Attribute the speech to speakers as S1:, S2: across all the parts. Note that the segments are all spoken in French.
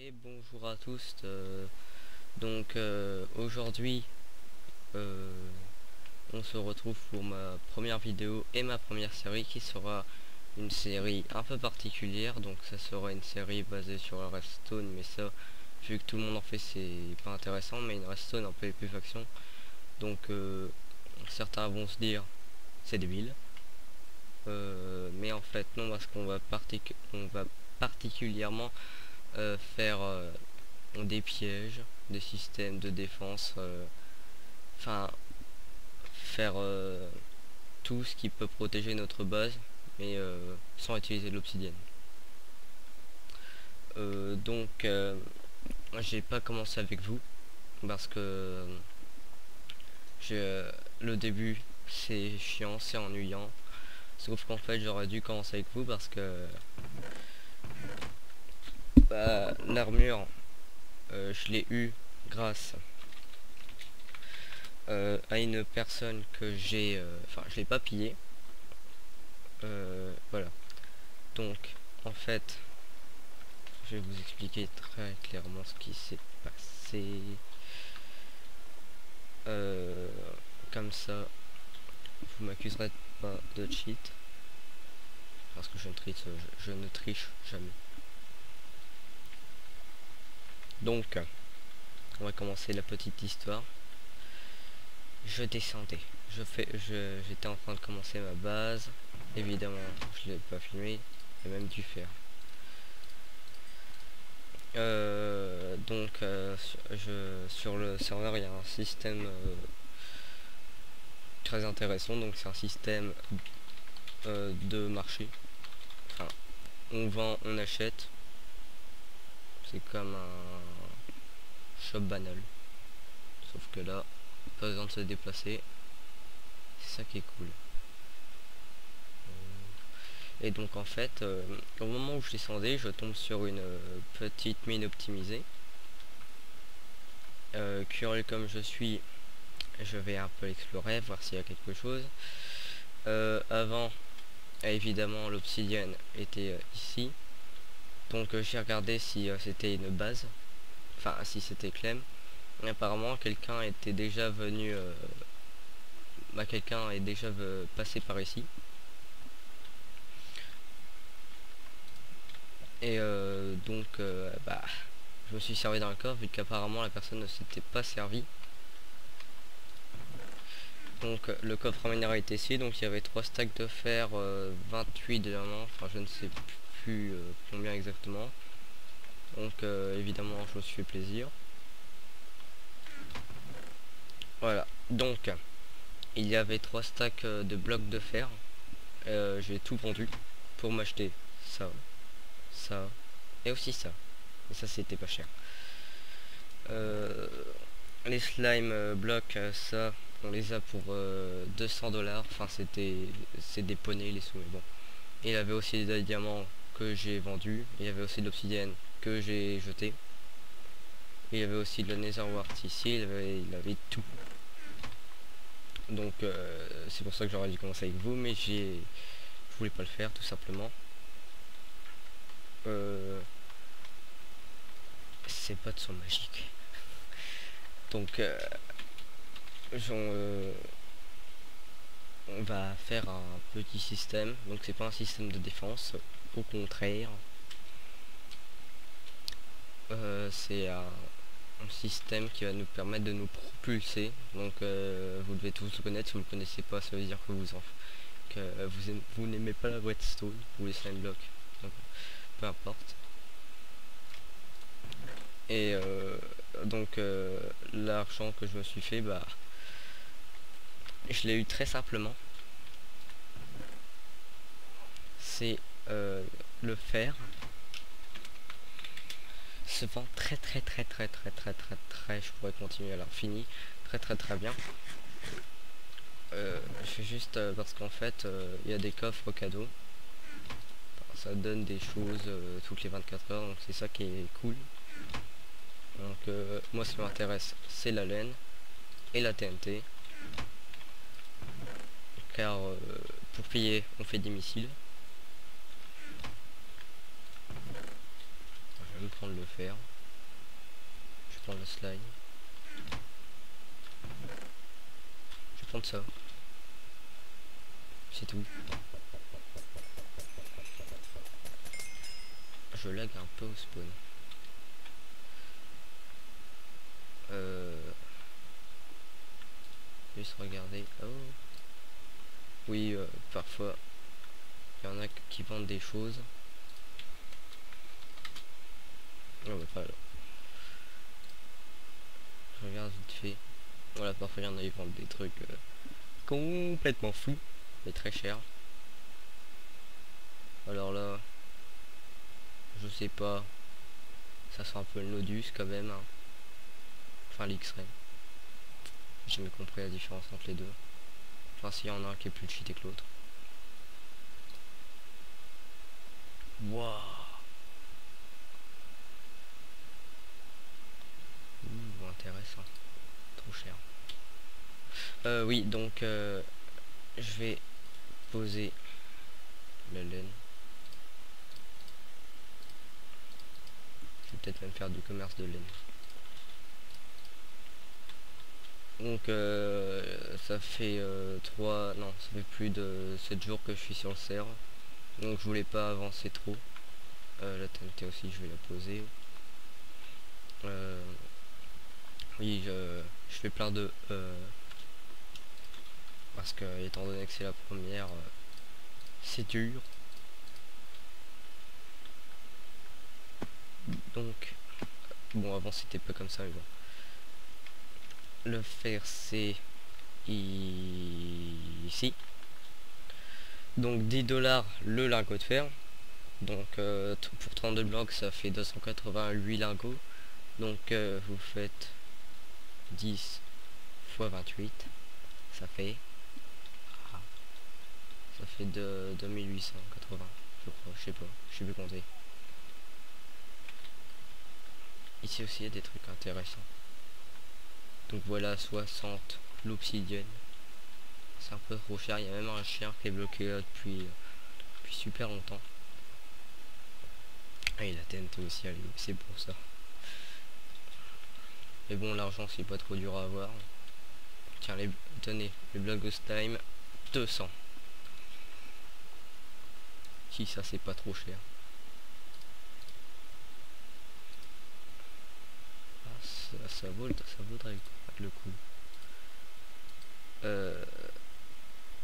S1: Et bonjour à tous. Aujourd'hui, on se retrouve pour ma première vidéo et ma première série qui sera une série un peu particulière. Donc ça sera une série basée sur la Hearthstone, mais ça, vu que tout le monde en fait, c'est pas intéressant. Mais une Hearthstone en PvP faction, donc certains vont se dire c'est débile. Mais en fait non, parce qu'on va particulièrement faire des pièges, des systèmes de défense, enfin faire tout ce qui peut protéger notre base, mais sans utiliser de l'obsidienne. J'ai pas commencé avec vous parce que le début c'est chiant, c'est ennuyant. Sauf qu'en fait j'aurais dû commencer avec vous parce que l'armure je l'ai eu grâce à une personne que j'ai, enfin je l'ai pas pillé, voilà. Donc en fait je vais vous expliquer très clairement ce qui s'est passé, comme ça vous m'accuserez pas de cheat parce que je ne triche jamais. Donc on va commencer la petite histoire. Je descendais, j'étais en train de commencer ma base, évidemment je l'ai pas filmé, j'ai même dû faire. Sur le serveur il y a un système très intéressant, donc c'est un système de marché. Enfin, on vend, on achète, c'est comme un shop banal, sauf que là pas besoin de se déplacer, c'est ça qui est cool. Et donc en fait au moment où je descendais, je tombe sur une petite mine optimisée. Curieux comme je suis, je vais un peu l'explorer, voir s'il y a quelque chose. Avant, évidemment l'obsidienne était ici, donc j'ai regardé si c'était une base, enfin si c'était Clem. Et apparemment quelqu'un était déjà venu, quelqu'un est déjà passé par ici. Et je me suis servi dans le coffre vu qu'apparemment la personne ne s'était pas servi. Donc le coffre à minerai était ici, donc il y avait 3 stacks de fer, 28 diamants, enfin je ne sais plus combien exactement. Donc évidemment je me suis fait plaisir. Voilà, donc il y avait 3 stacks de blocs de fer. J'ai tout vendu pour m'acheter ça, ça et aussi ça. Et ça c'était pas cher. Les slime blocs, ça on les a pour 200 $. Enfin c'est des poneys les sous, mais bon. Et il y avait aussi des diamants que j'ai vendus. Il y avait aussi de l'obsidienne que j'ai jeté. Et il y avait aussi de la nether wart ici. Il avait tout. Donc c'est pour ça que j'aurais dû commencer avec vous, mais je voulais pas le faire tout simplement. Ces potes sont magiques. Donc on va faire un petit système. Donc c'est pas un système de défense, au contraire. C'est un système qui va nous permettre de nous propulser. Donc vous devez tous le connaître. Si vous le connaissez pas, ça veut dire que vous n'aimez pas la redstone ou les slime blocks, donc peu importe. Et l'argent que je me suis fait, je l'ai eu très simplement. C'est le fer se vend très, je pourrais continuer à l'infini, très bien. Je fais juste parce qu'en fait il y a des coffres cadeaux, enfin, ça donne des choses toutes les 24 heures, donc c'est ça qui est cool. Donc moi ce qui m'intéresse c'est la laine et la TNT, car pour piller on fait des missiles. Je vais me prendre le fer, prendre le slime. Je vais prendre ça. C'est tout. Je lag un peu au spawn. Juste regarder. Oh. Oui, parfois il y en a qui vendent des choses. Oh, bah, pas là. Je regarde vite fait. Voilà, parfois il y en a qui vendent des trucs complètement fous, mais très chers. Alors là, je sais pas. Ça sent un peu le Nodus quand même. Hein. Enfin l'X-Ray. J'ai jamais compris la différence entre les deux. Enfin s'il y en a un qui est plus cheaté que l'autre. Waouh. Intéressant. Trop cher. Oui, donc je vais poser la laine. Je vais peut-être même faire du commerce de laine. Donc ça fait 3, non, ça fait plus de 7 jours que je suis sur le serveur. Donc je voulais pas avancer trop. La TNT aussi je vais la poser. Oui, je fais plein de parce que étant donné que c'est la première, c'est dur. Donc bon, avant c'était pas comme ça, mais bon. Le fer c'est ici. Donc 10 $ le lingot de fer. Donc pour 32 blocs ça fait 288 lingots. Donc vous faites 10 fois 28, ça fait de 2880, je crois, je sais pas, je sais plus compter. Ici aussi il y a des trucs intéressants. Donc voilà, 60 l'obsidienne. C'est un peu trop cher, il y a même un chien qui est bloqué là depuis super longtemps. Ah, et la TNT aussi, allez, c'est pour ça. Mais bon, l'argent c'est pas trop dur à avoir. Tiens, tenez, les blocs Ghost Time, 200. Si ça c'est pas trop cher. Ah, ça vaudrait le coup.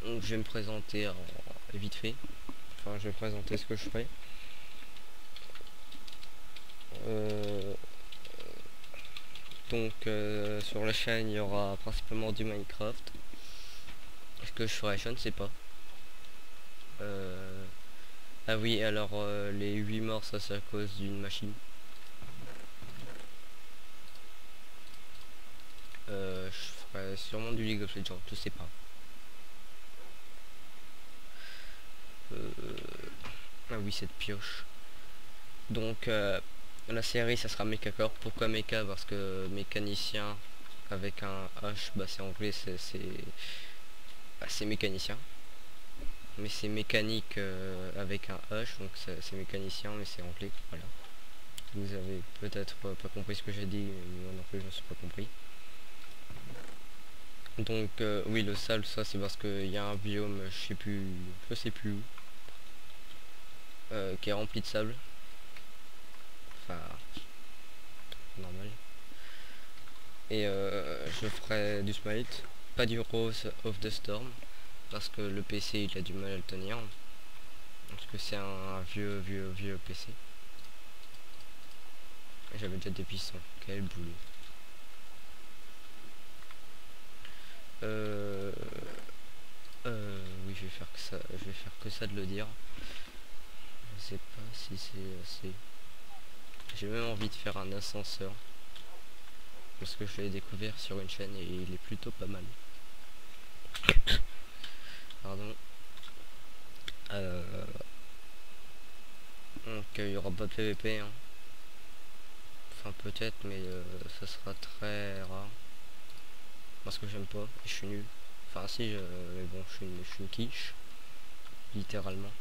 S1: Donc je vais me présenter vite fait. Enfin, je vais présenter ce que je ferai. Donc sur la chaîne il y aura principalement du Minecraft. Est-ce que je ferai, je ne sais pas. Ah oui, alors les 8 morts ça c'est à cause d'une machine. Je ferai sûrement du League of Legends, je sais pas. Ah oui, cette pioche. Donc la série ça sera Mecha Corp. Pourquoi Mecha? Parce que mécanicien avec un H, bah c'est anglais, c'est mécanicien. Mais c'est mécanique avec un H, donc c'est mécanicien, mais c'est anglais, voilà. Vous avez peut-être pas compris ce que j'ai dit, mais moi non plus je ne suis pas compris. Donc oui, le sable, ça c'est parce qu'il y a un biome, je sais plus où, qui est rempli de sable. Enfin, normal. Et je ferai du smite, pas du Rose of the Storm, parce que le PC il a du mal à le tenir. Parce que c'est un vieux PC. J'avais déjà des pistons, quel boulot. Oui, je vais faire que ça de le dire. Je sais pas si c'est assez. J'ai même envie de faire un ascenseur. Parce que je l'ai découvert sur une chaîne et il est plutôt pas mal. Pardon. Donc il y aura pas de PVP. Hein. Enfin peut-être, mais ça sera très rare. Parce que j'aime pas, et je suis nul. Enfin si, mais bon, je suis une quiche. Littéralement.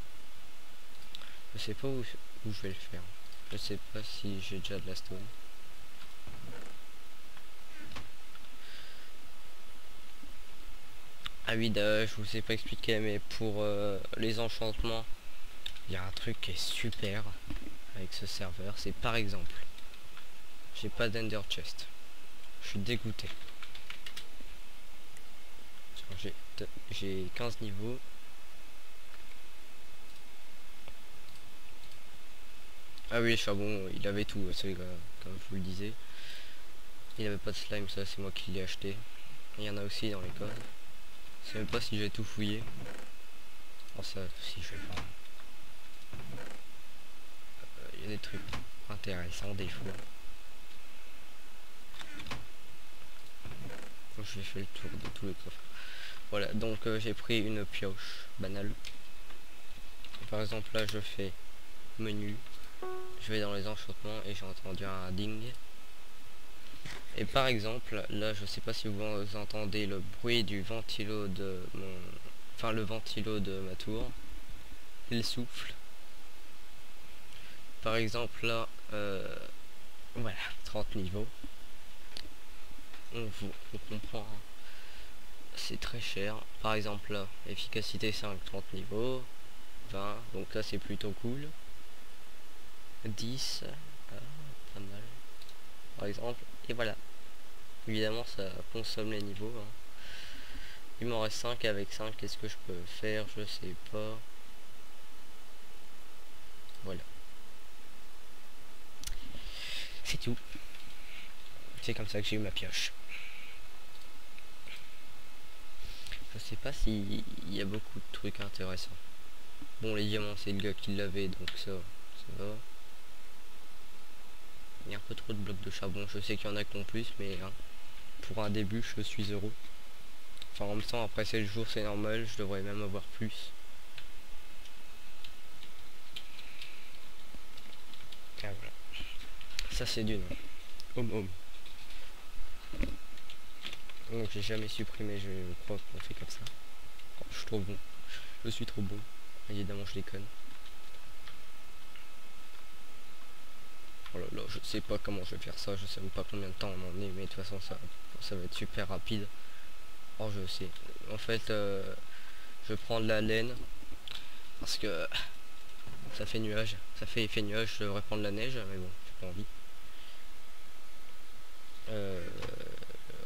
S1: Je sais pas où je vais le faire. Je sais pas si j'ai déjà de la stone. Ah oui, je vous ai pas expliqué, mais pour les enchantements, il y a un truc qui est super avec ce serveur, c'est par exemple, j'ai pas d'Ender Chest. Je suis dégoûté. J'ai 15 niveaux. Ah oui, le charbon, il avait tout, c'est comme je vous le disais. Il avait pas de slime, ça c'est moi qui l'ai acheté. Il y en a aussi dans les codes. Je sais même pas si j'ai tout fouillé. Oh ça, si je vais pas. Il y a des trucs intéressants des fois. Je vais faire le tour de tous les coffres. Voilà, donc j'ai pris une pioche banale. Par exemple là je fais menu. Je vais dans les enchantements et j'ai entendu un ding. Et par exemple, là je sais pas si vous entendez le bruit du ventilo de mon... Enfin le ventilo de ma tour. Il souffle. Par exemple là, voilà, 30 niveaux. On comprend, hein. C'est très cher. Par exemple là, efficacité 5, 30 niveaux. 20, donc là c'est plutôt cool. 10, pas mal. Par exemple, et voilà. Évidemment ça consomme les niveaux, hein. Il m'en reste 5, avec 5 qu'est-ce que je peux faire, je sais pas. Voilà. C'est tout. C'est comme ça que j'ai eu ma pioche. Je sais pas s'il y a beaucoup de trucs intéressants. Bon, les diamants c'est le gars qui l'avait, donc ça va. Il y a un peu trop de blocs de charbon, je sais qu'il y en a qui ont plus, mais hein, pour un début je suis heureux. Enfin en même temps après 7 jours c'est normal, je devrais même avoir plus. Ah voilà. Ça c'est du nom. Home. Donc j'ai jamais supprimé, je crois qu'on fait comme ça. Oh, je suis trop bon. Je suis trop bon. Évidemment je déconne. Oh là là, je sais pas comment je vais faire ça, je sais même pas combien de temps on en est, mais de toute façon ça va être super rapide. Oh je sais. En fait je vais prendre la laine parce que ça fait nuage. Ça fait effet nuage, je devrais prendre la neige, mais bon, j'ai pas envie.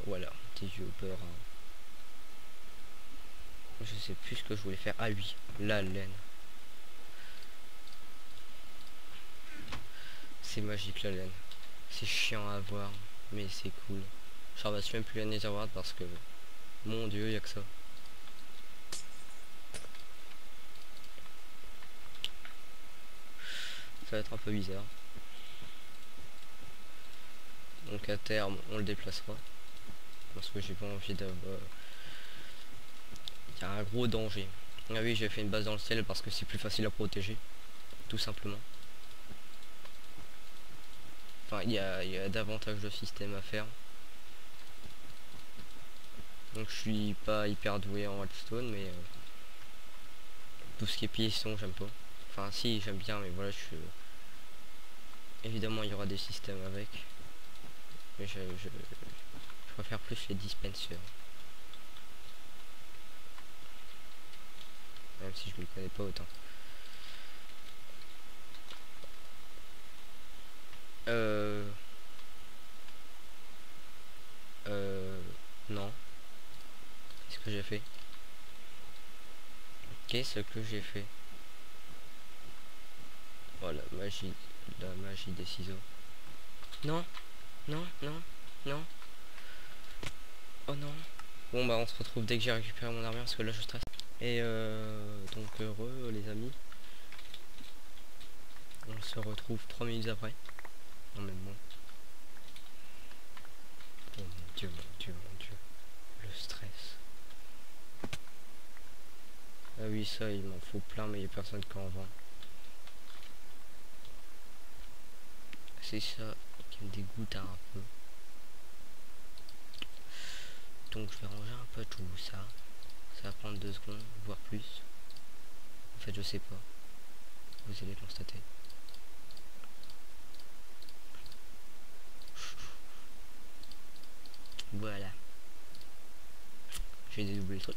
S1: Voilà, tes yeux au beurre, hein. Je sais plus ce que je voulais faire. Ah oui, la laine. C'est magique la laine. C'est chiant à voir, mais c'est cool. Je ramasse même plus la Netherward parce que mon dieu, y a que ça. Ça va être un peu bizarre. Donc à terme, on le déplacera. Parce que j'ai pas envie d'avoir... Il y a un gros danger. Ah oui, j'ai fait une base dans le ciel parce que c'est plus facile à protéger. Tout simplement. Enfin, il y a davantage de systèmes à faire. Donc je suis pas hyper doué en Redstone, mais tout ce qui est piston, j'aime pas. Enfin si, j'aime bien, mais voilà, évidemment il y aura des systèmes avec. Mais je préfère plus les dispensers. Même si je ne connais pas autant. Non. Qu'est-ce que j'ai fait? Qu'est-ce que j'ai fait? Voilà, magie, la magie des ciseaux. Non, non. Oh non. Bon bah on se retrouve dès que j'ai récupéré mon armure parce que là je stresse. Et donc heureux les amis. On se retrouve 3 minutes après. Non même moins. Oh mon dieu. Le stress. Ah oui ça il m'en faut plein mais il n'y a personne qui en vend. C'est ça qui me dégoûte un peu. Donc je vais ranger un peu tout ça. Ça va prendre 2 secondes, voire plus. En fait je sais pas. Vous allez constater. Voilà. J'ai dédoublé le truc.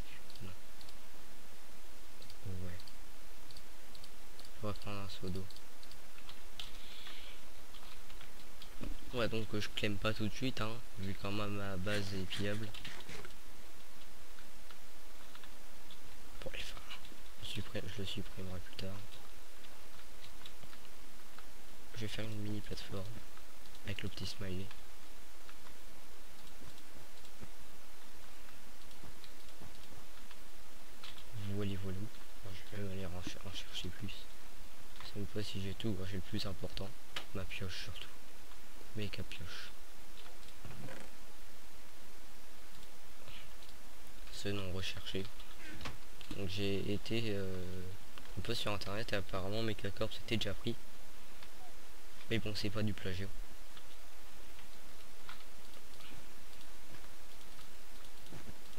S1: On va prendre un seau d'eau. Ouais, donc je claime pas tout de suite, hein, vu quand même ma base est pillable. Pour les fins. Je le supprimerai plus tard. Je vais faire une mini plateforme avec le petit smiley. Voilà, voilà. Je vais aller en chercher plus. Je sais même pas si j'ai tout, j'ai le plus important. Ma pioche surtout. Méga pioche. Ce nom recherché. Donc j'ai été un peu sur internet et apparemment Megacorp c'était déjà pris. Mais bon, c'est pas du plagiat.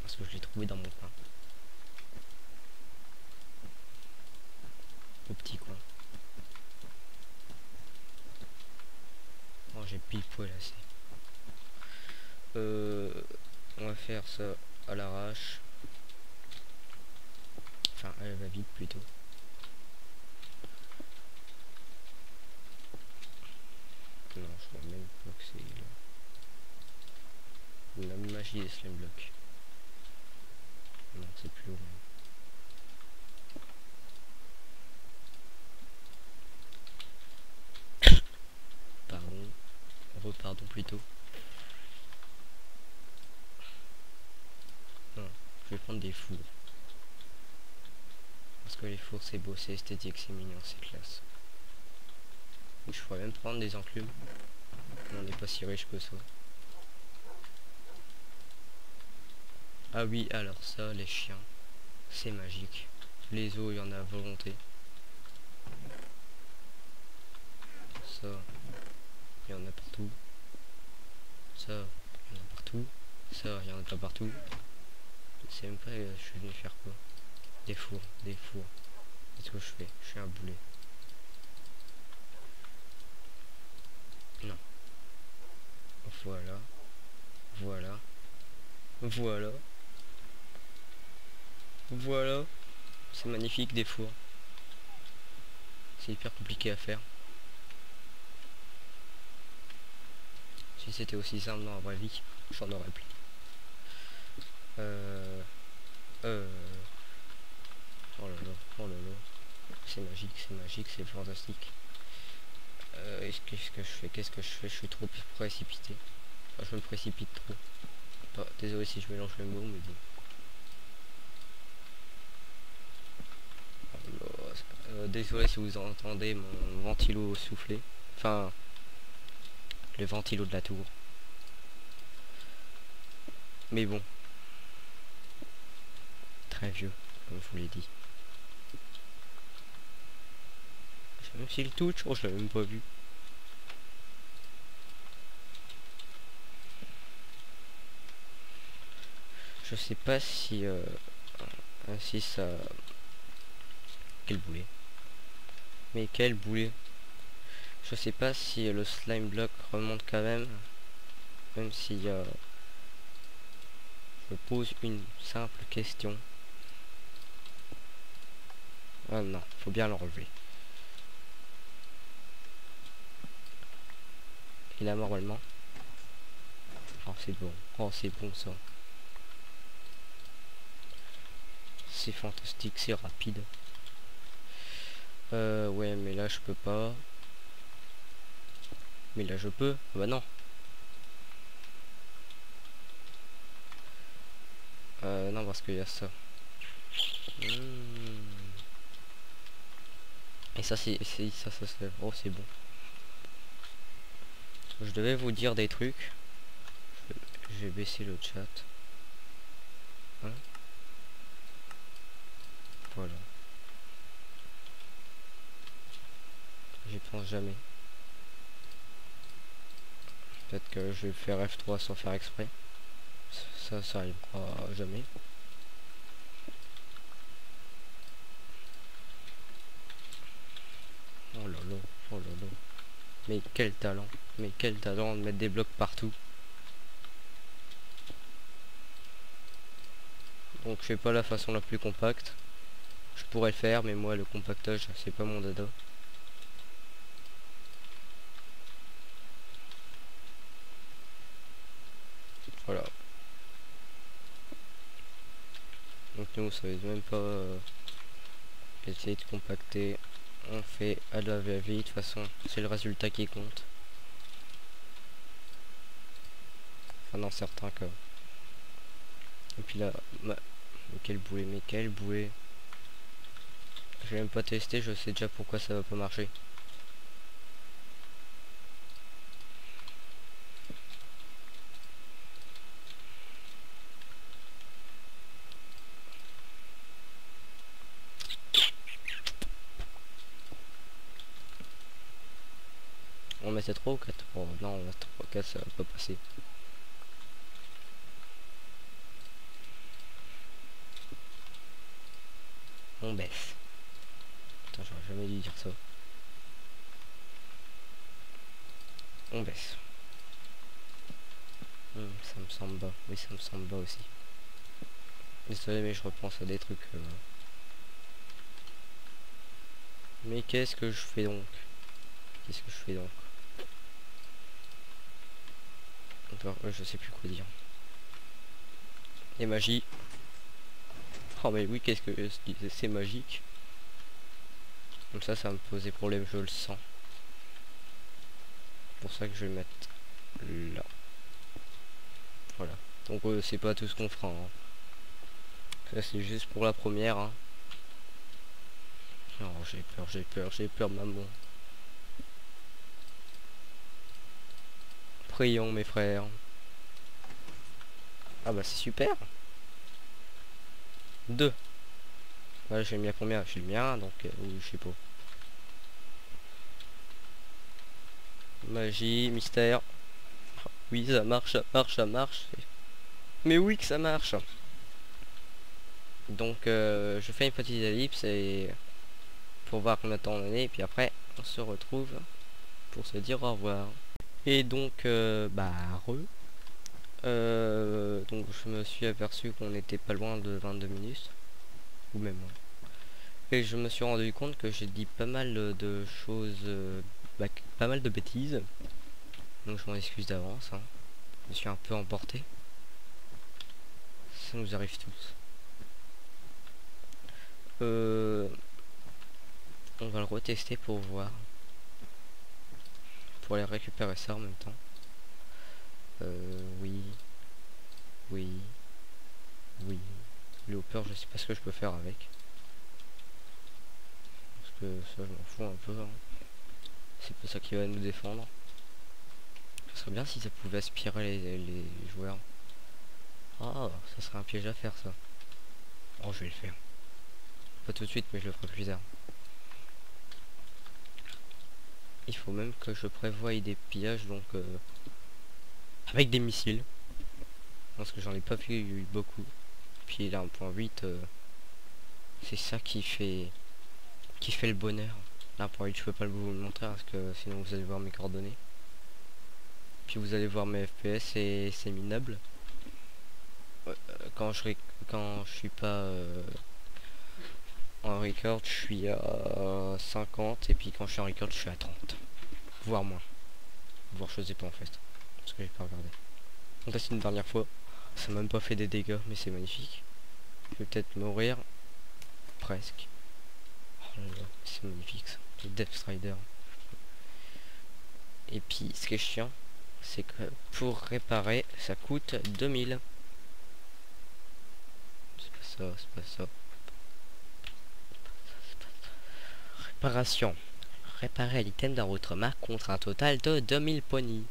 S1: Parce que je l'ai trouvé dans mon coin. Au petit coin. Oh, j'ai pile poil assez. On va faire ça à l'arrache. Enfin, elle va vite plutôt. Non, je crois même pas que c'est la magie des slime blocks. Non, c'est plus haut. Pardon. Repardon plutôt. Non, je vais prendre des fours. Parce que les fours c'est beau, c'est esthétique, c'est mignon, c'est classe. Donc, je pourrais même prendre des enclumes. Mais on n'est pas si riche que ça. Ah oui, alors ça, les chiens, c'est magique. Les os, il y en a à volonté. Ça, il y en a partout. Ça, il y en a partout. Ça, il y en a pas partout. Je sais même pas, je suis venu faire quoi. Des fours, des fours. Qu'est-ce que je fais? Je suis un boulet. Non. Voilà. Voilà. Voilà. Voilà. C'est magnifique, des fours. C'est hyper compliqué à faire. Si c'était aussi simple dans la vraie vie, j'en aurais plus. Oh là là, oh là là. C'est magique, c'est fantastique. Qu'est-ce que je fais? Qu'est-ce que je fais? Je suis trop précipité. Enfin, je me précipite trop. Oh, désolé si je mélange le mot, mais bon. Oh là, désolé si vous entendez mon ventilo souffler. Enfin, le ventilo de la tour. Mais bon. Très vieux, comme je vous l'ai dit. Je sais même s'il touche. Oh, je l'avais même pas vu. Je sais pas si si ça. Quel boulet. Mais quel boulet. Je sais pas si le slime block remonte quand même. Même si je pose une simple question. Ah non, faut bien l'enlever. Et là normalement. Oh c'est bon. Oh c'est bon ça. C'est fantastique, c'est rapide. Ouais mais là je peux pas. Mais là je peux. Ah bah non. Non parce qu'il y a ça. Et ça c'est ça se lève. Oh c'est bon. Je devais vous dire des trucs. Je vais baisser le chat. Hein, voilà. J'y pense jamais. Peut-être que je vais faire F3 sans faire exprès. Ça arrivera jamais. Oh là là, oh là là. Mais quel talent de mettre des blocs partout. Donc je fais pas la façon la plus compacte. Je pourrais le faire, mais moi le compactage c'est pas mon dada. Voilà. Donc nous, ça veut même pas essayer de compacter. On fait à la va-vite. De toute façon, c'est le résultat qui compte. Enfin, dans certains cas. Et puis là, mais quel bouée, mais quel bouée. J'ai même pas testé, je sais déjà pourquoi ça va pas marcher. On mettait 3 ou 4? Oh non, on a 3 4, ça va pas passer. On baisse. Putain, j'aurais jamais dû dire ça. On baisse. Ça me semble bas. Oui, ça me semble bas aussi. Désolé, mais je repense à des trucs. Mais qu'est-ce que je fais donc? Qu'est-ce que je fais donc? Encore, je sais plus quoi dire. Et magie. Oh mais oui, qu'est-ce que je disais? C'est magique. Comme ça me posait problème, je le sens. Pour ça que je vais le mettre là. Voilà. Donc c'est pas tout ce qu'on fera. Hein. Ça c'est juste pour la première. Hein. Oh j'ai peur maman. Prions mes frères. Ah bah c'est super. 2. Voilà, j'ai mis la première, j'ai le mien, donc oui, je sais pas. Magie, mystère. Oui, ça marche, ça marche, ça marche. Mais oui que ça marche. Donc je fais une petite ellipse et pour voir combien de temps on est, et puis après on se retrouve pour se dire au revoir. Et donc donc je me suis aperçu qu'on n'était pas loin de 22 minutes, ou même moins. Et je me suis rendu compte que j'ai dit pas mal de choses, pas mal de bêtises. Donc je m'en excuse d'avance. Hein. Je me suis un peu emporté. Ça nous arrive tous. On va le retester pour voir. Pour aller récupérer ça en même temps. Oui. Oui. Oui. Le hopper, je sais pas ce que je peux faire avec. Parce que ça, je m'en fous un peu. Hein. C'est pas ça qui va nous défendre. Ce serait bien si ça pouvait aspirer les joueurs. Ah, ça serait un piège à faire ça. Oh, je vais le faire. Pas tout de suite, mais je le ferai plus tard. Il faut même que je prévoie des pillages, donc avec des missiles. Parce que j'en ai pas vu beaucoup. Puis là, 1.8, c'est ça qui fait le bonheur. Là, 1.8, je peux pas vous le montrer parce que sinon vous allez voir mes coordonnées. Puis vous allez voir mes FPS et c'est minable. Quand je suis pas en record, je suis à 50 et puis quand je suis en record, je suis à 30, voire moins, voire je sais pas en fait, parce que j'ai pas regardé. On teste une dernière fois, ça m'a même pas fait des dégâts, mais c'est magnifique. Je vais peut-être mourir, presque. Oh là là, c'est magnifique ça, c'est Death Strider. Et puis ce qui est chiant, c'est que pour réparer, ça coûte 2000. C'est pas ça, c'est pas ça. Réparation. Réparer l'item dans votre marque contre un total de 2000 ponies.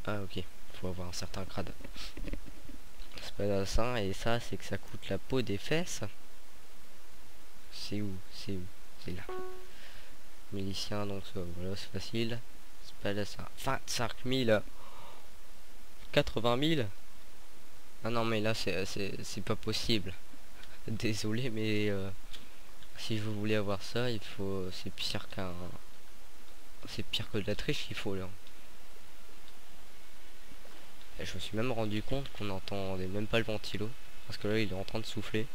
S1: Ah ok, faut avoir un certain grade. C'est pas ça, et ça c'est que ça coûte la peau des fesses. C'est où? C'est où? C'est là. Milicien, donc voilà, c'est facile. C'est pas là ça. 25 000. 80 000. Ah non mais là c'est pas possible. Désolé mais si vous voulez avoir ça, il faut, c'est pire que de la triche qu'il faut là. Et je me suis même rendu compte qu'on n'entendait même pas le ventilo parce que là il est en train de souffler.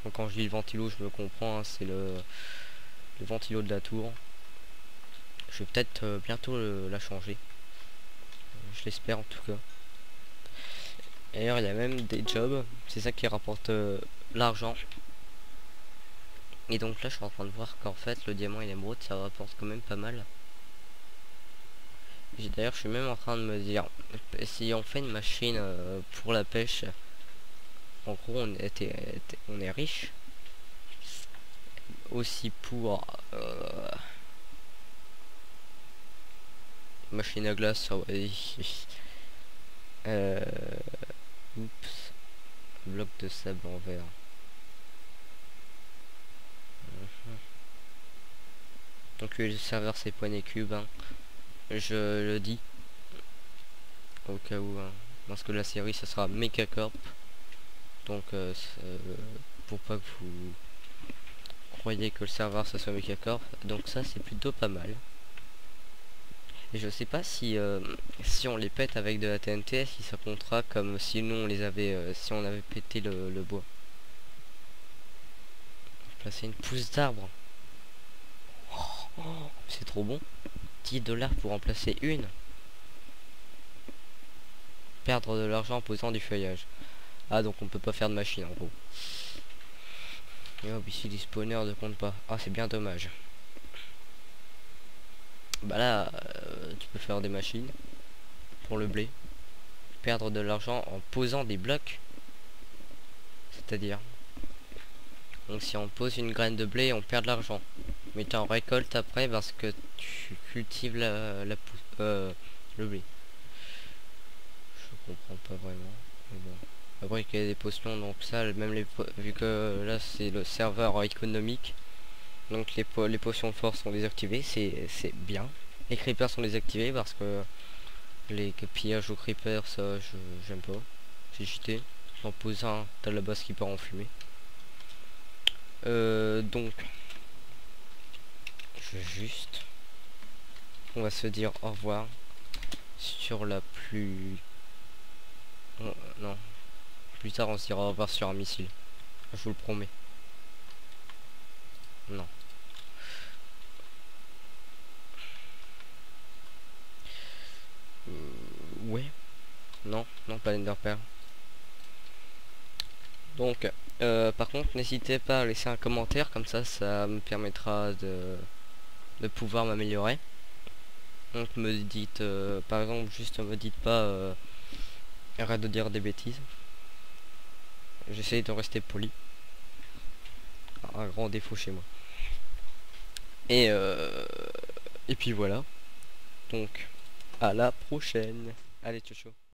S1: Donc, quand je dis le ventilo, je me comprends, hein, c'est le ventilo de la tour. Je vais peut-être bientôt la changer. Je l'espère en tout cas. D'ailleurs, il y a même des jobs, c'est ça qui rapporte l'argent. Et donc là, je suis en train de voir qu'en fait, le diamant et l'émeraude, ça rapporte quand même pas mal. D'ailleurs, je suis même en train de me dire, si on fait une machine pour la pêche, en gros, on est riche. Aussi pour machine à glace, ça ouais. Oups, bloc de sable en verre. Donc le serveur c'est poignet cube, hein. Je le dis au cas où, hein, parce que la série ça sera Megacorp. Donc pour pas que vous croyez que le serveur ça soit Megacorp. Donc ça c'est plutôt pas mal. Et je sais pas si si on les pète avec de la TNT, si ça comptera comme si nous on les avait si on avait pété le bois. Placer une pousse d'arbre. Oh, c'est trop bon. 10 $ pour remplacer une. Perdre de l'argent en posant du feuillage. Ah, donc on peut pas faire de machine en gros. Et hop, ici les spawners ne comptent pas. Ah, c'est bien dommage. Bah là, tu peux faire des machines pour le blé. Perdre de l'argent en posant des blocs. C'est-à-dire, donc si on pose une graine de blé, on perd de l'argent. Mais tu en récoltes après parce que tu cultives le blé. Je comprends pas vraiment. Mais bon. Après qu'il y a des potions, donc ça, même vu que là c'est le serveur économique, donc les potions de force sont désactivées, c'est bien. Les creepers sont désactivés parce que les pillages aux creepers, ça j'aime pas. C'est cheaté. En posant, t'as la base qui part en fumée. Donc on va se dire au revoir sur la plus... non, plus tard on se dira au revoir sur un missile. Je vous le promets. Non. Ouais. Non, non, pas l'Enderpearl. Donc, par contre, n'hésitez pas à laisser un commentaire, comme ça me permettra de pouvoir m'améliorer. Donc, me dites, par exemple, juste me dites pas, arrête de dire des bêtises. J'essaye de rester poli. Un grand défaut chez moi. Et puis voilà. Donc, à la prochaine. Allez, ciao ciao.